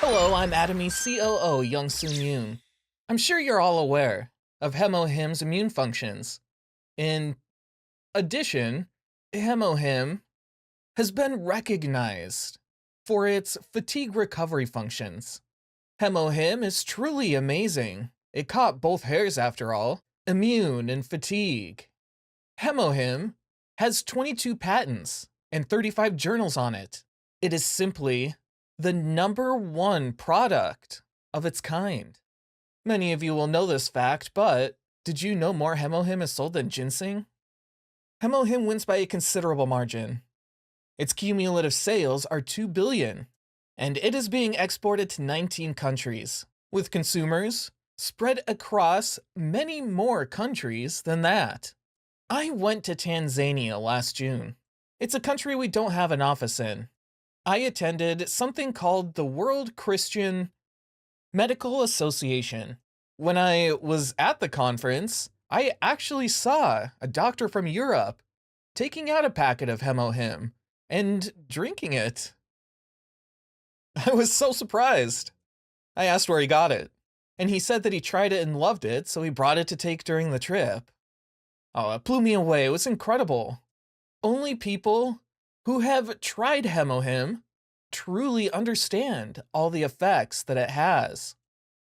Hello, I'm Atomy COO Yong-Soon Yoon. I'm sure you're all aware of HemoHIM's immune functions. In addition, HemoHIM has been recognized for its fatigue recovery functions. HemoHIM is truly amazing. It caught both hairs after all, immune and fatigue. HemoHIM has 22 patents and 35 journals on it. It is simply the #1 product of its kind. Many of you will know this fact, but did you know more HemoHIM is sold than ginseng? HemoHIM wins by a considerable margin. Its cumulative sales are 2 billion, and it is being exported to 19 countries, with consumers spread across many more countries than that. I went to Tanzania last June. It's a country we don't have an office in. I attended something called the World Christian Medical Association. When I was at the conference, I actually saw a doctor from Europe taking out a packet of HemoHIM and drinking it. I was so surprised. I asked where he got it, and he said that he tried it and loved it, so he brought it to take during the trip. Oh, it blew me away. It was incredible. Only people who have tried HemoHIM truly understand all the effects that it has.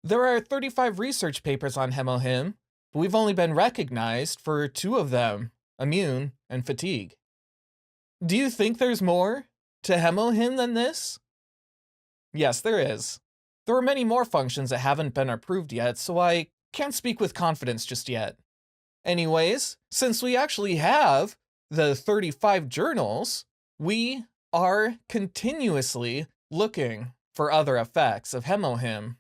There are 35 research papers on HemoHIM, but we've only been recognized for 2 of them, immune and fatigue. Do you think there's more to HemoHIM than this? Yes, there is. There are many more functions that haven't been approved yet, so I can't speak with confidence just yet. Anyways, since we actually have the 35 journals, we are continuously looking for other effects of HemoHIM.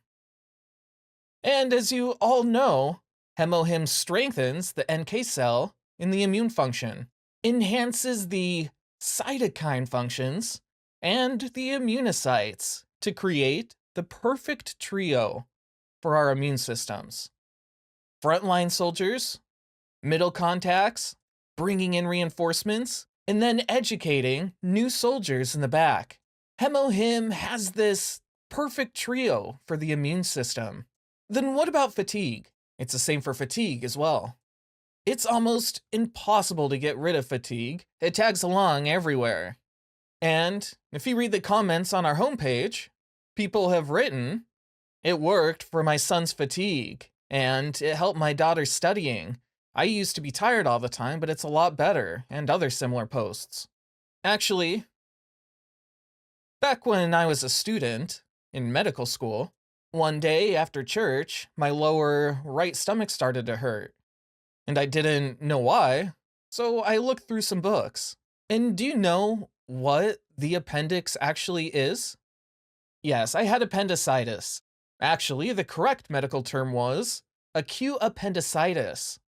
And as you all know, HemoHIM strengthens the NK cell in the immune function, enhances the cytokine functions, and the immunocytes to create the perfect trio for our immune systems. Frontline soldiers, middle contacts, bringing in reinforcements, and then educating new soldiers in the back. HemoHIM has this perfect trio for the immune system. Then what about fatigue? It's the same for fatigue as well. It's almost impossible to get rid of fatigue. It tags along everywhere. And if you read the comments on our homepage, people have written, "It worked for my son's fatigue, and it helped my daughter's studying. I used to be tired all the time, but it's a lot better," and other similar posts. Actually, back when I was a student in medical school, one day after church, my lower right stomach started to hurt, and I didn't know why, so I looked through some books. And do you know what the appendix actually is? Yes, I had appendicitis. Actually, the correct medical term was acute appendicitis.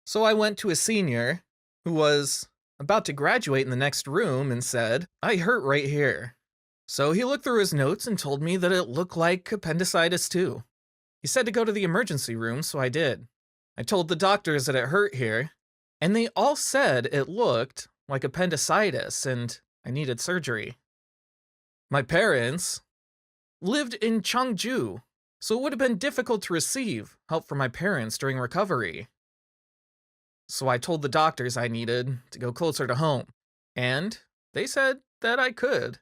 So I went to a senior who was about to graduate in the next room and said, "I hurt right here." So he looked through his notes and told me that it looked like appendicitis too. He said to go to the emergency room, so I did. I told the doctors that it hurt here, and they all said it looked like appendicitis and I needed surgery. My parents lived in Cheongju, so it would have been difficult to receive help from my parents during recovery. So I told the doctors I needed to go closer to home, and they said that I could.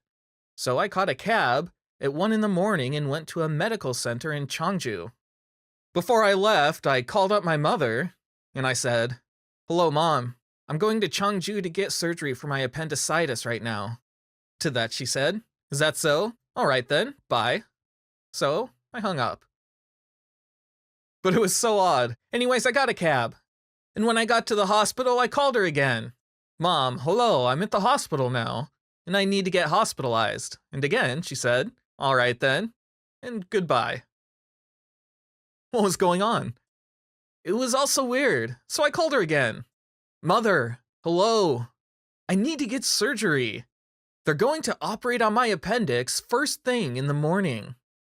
So I caught a cab at 1 in the morning and went to a medical center in Cheongju. Before I left, I called up my mother, and I said, "Hello, Mom. I'm going to Cheongju to get surgery for my appendicitis right now." To that she said, "Is that so? All right then, bye." So I hung up. But it was so odd. Anyways, I got a cab. And when I got to the hospital, I called her again. "Mom, hello, I'm at the hospital now, and I need to get hospitalized." And again, she said, "All right then," and goodbye. What was going on? It was also weird, so I called her again. "Mother, hello, I need to get surgery. They're going to operate on my appendix first thing in the morning."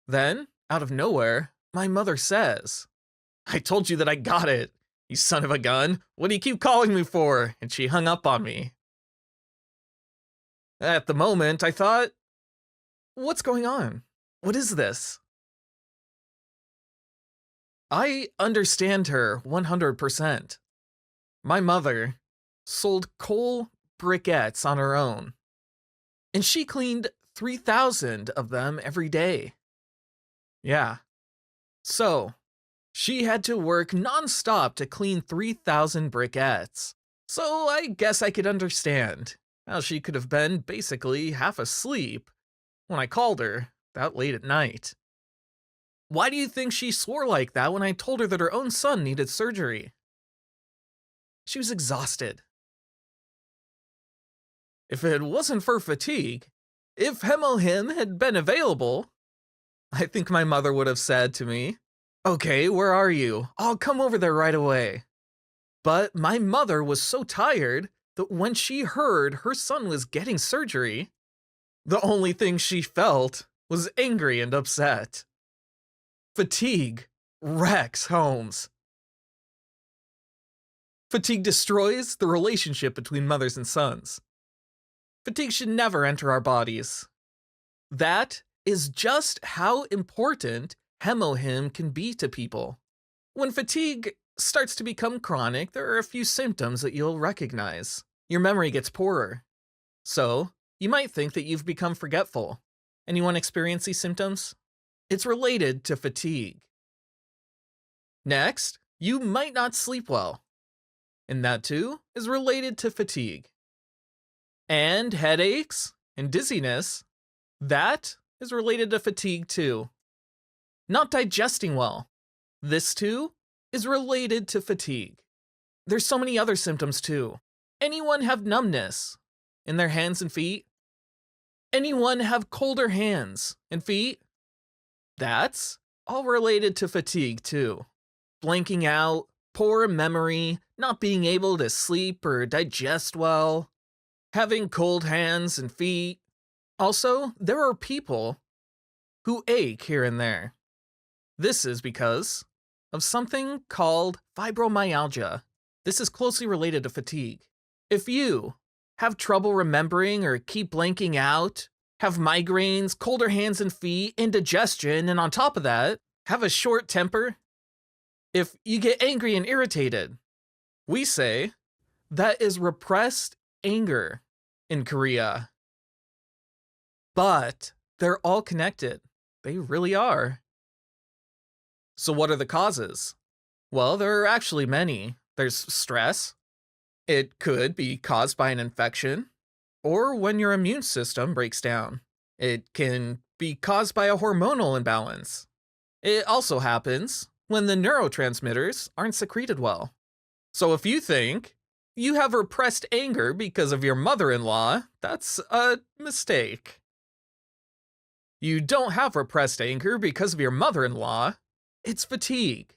Then, out of nowhere, my mother says, "I told you that I got it. You son of a gun. What do you keep calling me for?" And she hung up on me. At the moment, I thought, what's going on? What is this? I understand her 100%. My mother sold coal briquettes on her own, and she cleaned 3,000 of them every day. Yeah. So, she had to work nonstop to clean 3,000 briquettes. So I guess I could understand how she could have been basically half asleep when I called her that late at night. Why do you think she swore like that when I told her that her own son needed surgery? She was exhausted. If it wasn't for fatigue, if HemoHIM had been available, I think my mother would have said to me, "Okay, where are you? I'll come over there right away." But my mother was so tired that when she heard her son was getting surgery, the only thing she felt was angry and upset. Fatigue wrecks homes. Fatigue destroys the relationship between mothers and sons. Fatigue should never enter our bodies. That is just how important HemoHIM can be to people. When fatigue starts to become chronic, there are a few symptoms that you'll recognize. Your memory gets poorer. So, you might think that you've become forgetful. Anyone experience these symptoms? It's related to fatigue. Next, you might not sleep well. And that too is related to fatigue. And headaches and dizziness, that is related to fatigue too. Not digesting well, this too is related to fatigue. There's so many other symptoms too. Anyone have numbness in their hands and feet? Anyone have colder hands and feet? That's all related to fatigue too. Blanking out, poor memory, not being able to sleep or digest well, having cold hands and feet. Also, there are people who ache here and there. This is because of something called fibromyalgia. This is closely related to fatigue. If you have trouble remembering or keep blanking out, have migraines, colder hands and feet, indigestion, and on top of that, have a short temper, if you get angry and irritated, we say that is repressed anger in Korea. But they're all connected. They really are. So what are the causes? Well, there are actually many. There's stress. It could be caused by an infection, or when your immune system breaks down. It can be caused by a hormonal imbalance. It also happens when the neurotransmitters aren't secreted well. So if you think you have repressed anger because of your mother-in-law, that's a mistake. You don't have repressed anger because of your mother-in-law. It's fatigue.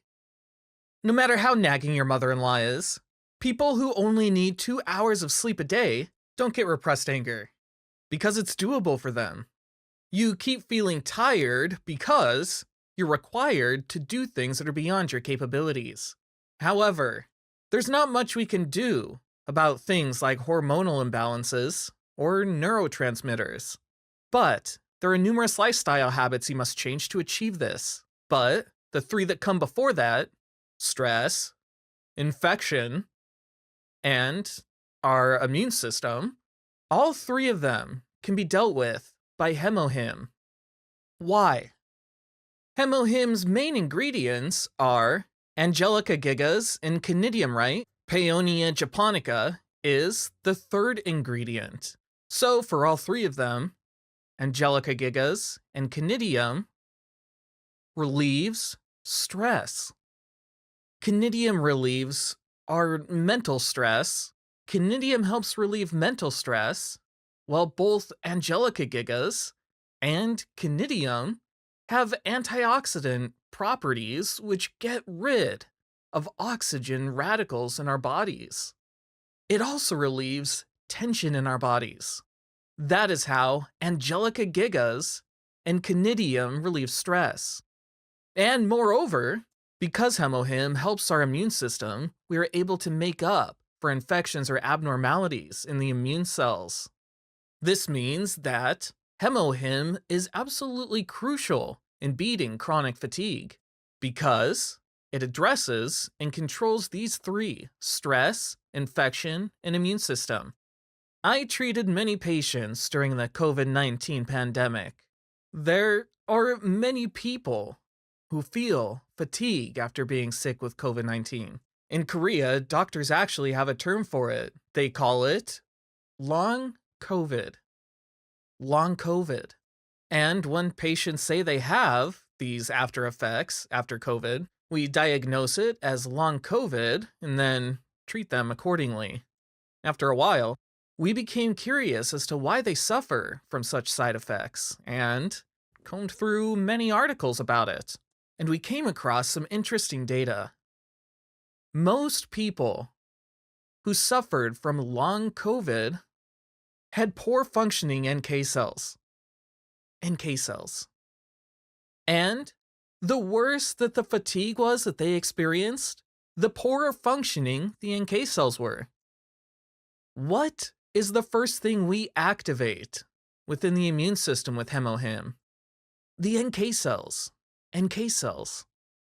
No matter how nagging your mother-in-law is, people who only need 2 hours of sleep a day don't get repressed anger because it's doable for them. You keep feeling tired because you're required to do things that are beyond your capabilities. However, there's not much we can do about things like hormonal imbalances or neurotransmitters. But there are numerous lifestyle habits you must change to achieve this. But the 3 that come before that, stress, infection, and our immune system, all 3 of them can be dealt with by HemoHIM. Why? HemoHIM's main ingredients are Angelica gigas and Canidium, right? Paeonia japonica is the 3rd ingredient. So for all 3 of them, Angelica gigas and Canidium relieves stress. Canidium relieves our mental stress. Canidium helps relieve mental stress, while both Angelica gigas and Canidium have antioxidant properties which get rid of oxygen radicals in our bodies. It also relieves tension in our bodies. That is how Angelica gigas and Canidium relieve stress. And moreover, because HemoHIM helps our immune system, we are able to make up for infections or abnormalities in the immune cells. This means that HemoHIM is absolutely crucial in beating chronic fatigue because it addresses and controls these three: stress, infection, and immune system. I treated many patients during the COVID-19 pandemic. There are many people who feel fatigue after being sick with COVID-19. In Korea, doctors actually have a term for it. They call it long COVID. Long COVID. And when patients say they have these after effects after COVID, we diagnose it as long COVID and then treat them accordingly. After a while, we became curious as to why they suffer from such side effects and combed through many articles about it. And we came across some interesting data. Most people who suffered from long COVID had poor functioning NK cells. NK cells. And the worse that the fatigue was that they experienced, the poorer functioning the NK cells were. What is the first thing we activate within the immune system with HemoHIM? The NK cells. NK cells.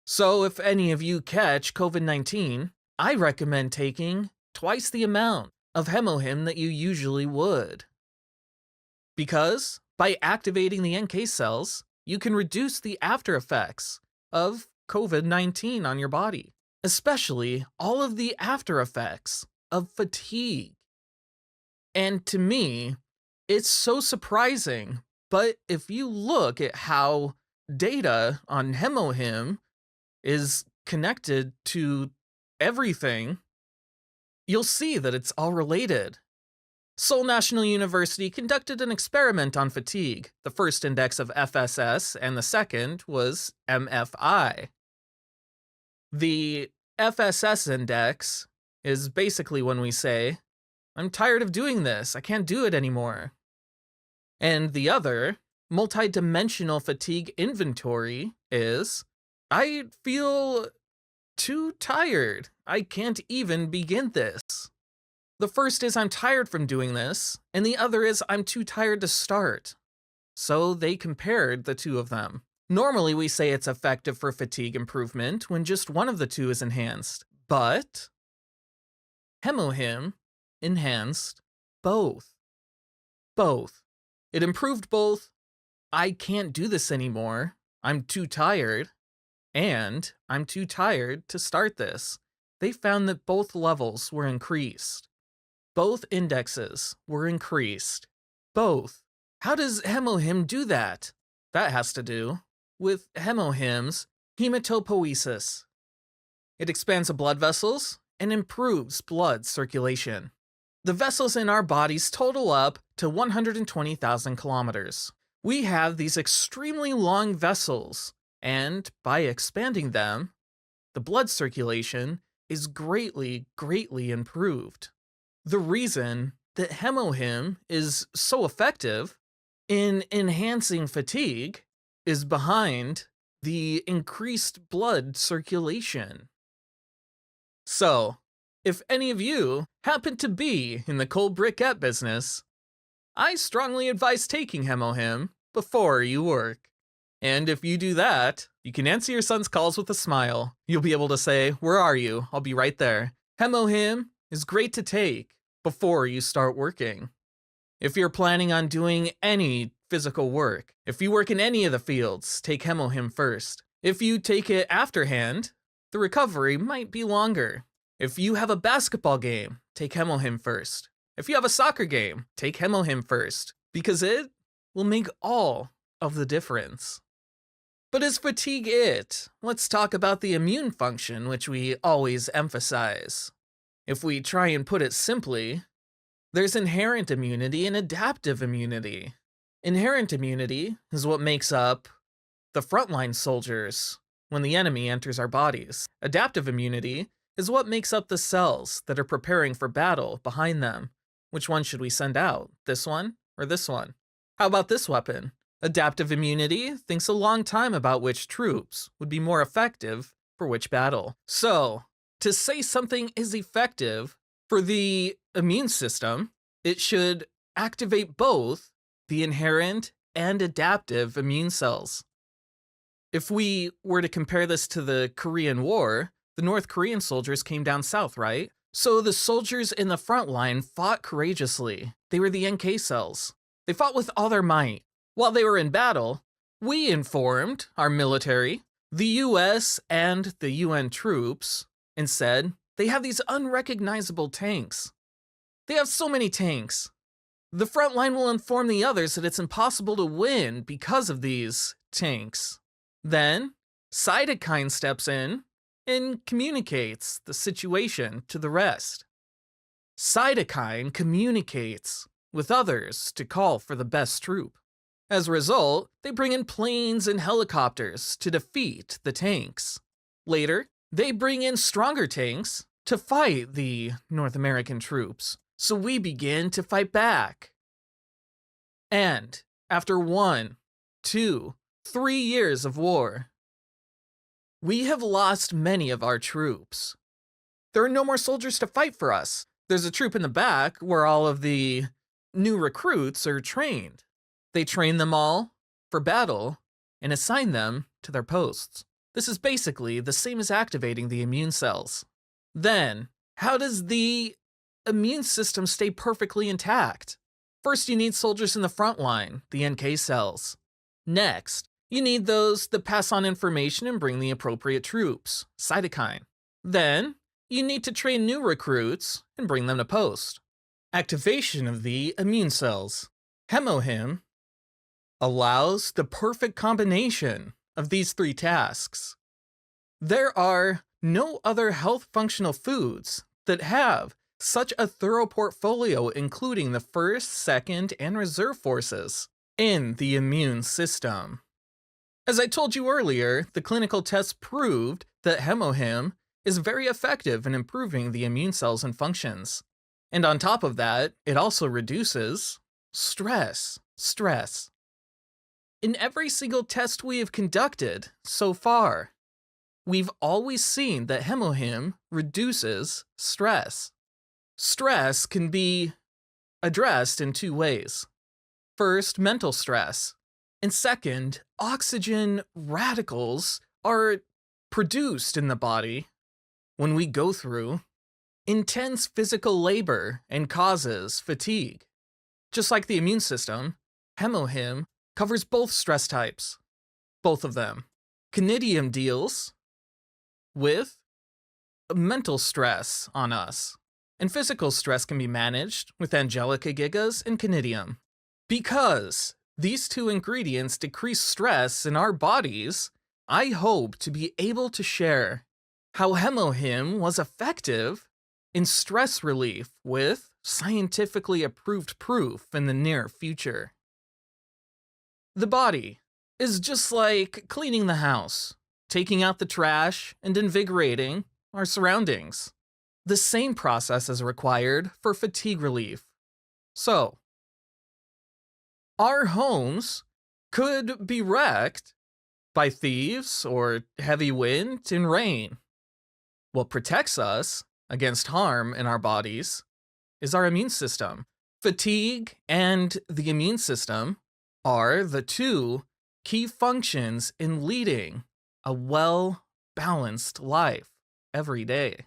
So if any of you catch COVID-19, I recommend taking twice the amount of HemoHIM that you usually would. Because by activating the NK cells, you can reduce the after effects of COVID-19 on your body, especially all of the after effects of fatigue. And to me, it's so surprising, but if you look at how data on HemoHIM is connected to everything, you'll see that it's all related. Seoul National University conducted an experiment on fatigue. The first index of FSS and the second was MFI. The FSS index is basically when we say, I'm tired of doing this, I can't do it anymore. And the other, multidimensional fatigue inventory, is, I feel too tired, I can't even begin this. The first is I'm tired from doing this, and the other is I'm too tired to start. So they compared the two of them. Normally we say it's effective for fatigue improvement when just one of the two is enhanced, but HemoHIM enhanced both. Both. It improved both, I can't do this anymore, I'm too tired, and I'm too tired to start this. They found that both levels were increased. Both indexes were increased. Both. How does HemoHIM do that? That has to do with HemoHIM's hematopoiesis. It expands the blood vessels and improves blood circulation. The vessels in our bodies total up to 120,000 kilometers. We have these extremely long vessels, and by expanding them, the blood circulation is greatly improved. The reason that HemoHIM is so effective in enhancing fatigue is behind the increased blood circulation. So, if any of you happen to be in the cold briquette business, I strongly advise taking HemoHIM before you work. And if you do that, you can answer your son's calls with a smile. You'll be able to say, "Where are you? I'll be right there." HemoHIM is great to take before you start working. If you're planning on doing any physical work, if you work in any of the fields, take HemoHIM first. If you take it afterhand, the recovery might be longer. If you have a basketball game, take HemoHIM first. If you have a soccer game, take HemoHIM first, because it will make all of the difference. But is fatigue it? Let's talk about the immune function, which we always emphasize. If we try and put it simply, there's inherent immunity and adaptive immunity. Inherent immunity is what makes up the frontline soldiers when the enemy enters our bodies. Adaptive immunity is what makes up the cells that are preparing for battle behind them. Which one should we send out? This one or this one? How about this weapon? Adaptive immunity thinks a long time about which troops would be more effective for which battle. So, to say something is effective for the immune system, it should activate both the inherent and adaptive immune cells. If we were to compare this to the Korean War, the North Korean soldiers came down south, right? So the soldiers in the front line fought courageously. They were the NK cells. They fought with all their might. While they were in battle, we informed our military, the US and the UN troops, and said, they have these unrecognizable tanks. They have so many tanks. The front line will inform the others that it's impossible to win because of these tanks. Then, cytokine steps in and communicates the situation to the rest. Cytokine communicates with others to call for the best troop. As a result, they bring in planes and helicopters to defeat the tanks. Later, they bring in stronger tanks to fight the North American troops. So we begin to fight back. And after 1, 2, 3 years of war, we have lost many of our troops. There are no more soldiers to fight for us. There's a troop in the back where all of the new recruits are trained. They train them all for battle and assign them to their posts. This is basically the same as activating the immune cells. Then, how does the immune system stay perfectly intact? First, you need soldiers in the front line, the NK cells. Next, you need those that pass on information and bring the appropriate troops, cytokine. Then, you need to train new recruits and bring them to post. Activation of the immune cells. HemoHIM allows the perfect combination of these 3 tasks. There are no other health functional foods that have such a thorough portfolio, including the first, second, and reserve forces in the immune system. As I told you earlier, the clinical tests proved that HemoHIM is very effective in improving the immune cells and functions. And on top of that, it also reduces stress. In every single test we have conducted so far, we've always seen that HemoHIM reduces stress. Stress can be addressed in 2 ways. First, mental stress. And second, oxygen radicals are produced in the body when we go through intense physical labor and causes fatigue. Just like the immune system, HemoHIM covers both stress types, both of them. Conidium deals with mental stress on us, and physical stress can be managed with Angelica gigas and Conidium. Because these 2 ingredients decrease stress in our bodies, I hope to be able to share how HemoHIM was effective in stress relief with scientifically approved proof in the near future. The body is just like cleaning the house, taking out the trash, and invigorating our surroundings. The same process is required for fatigue relief. So, our homes could be wrecked by thieves or heavy wind and rain. What protects us against harm in our bodies is our immune system. Fatigue and the immune system are the 2 key functions in leading a well-balanced life every day.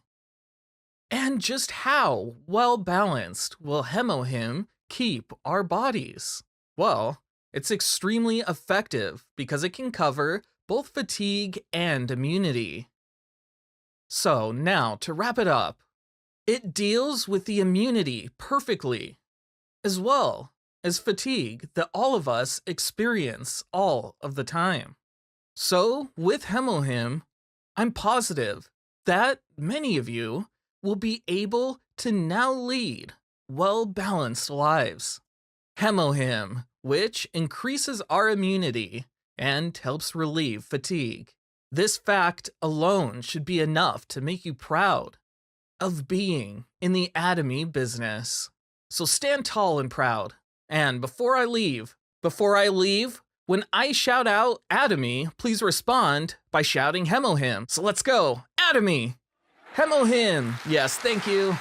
And just how well-balanced will HemoHIM keep our bodies? Well, it's extremely effective because it can cover both fatigue and immunity. So now, to wrap it up, it deals with the immunity perfectly, as well as fatigue that all of us experience all of the time. So, with HemoHIM, I'm positive that many of you will be able to now lead well-balanced lives. HemoHIM, which increases our immunity and helps relieve fatigue. This fact alone should be enough to make you proud of being in the Atomy business. So stand tall and proud. And before I leave, when I shout out Atomy, please respond by shouting HemoHIM. So let's go, Atomy! HemoHIM! Yes, thank you.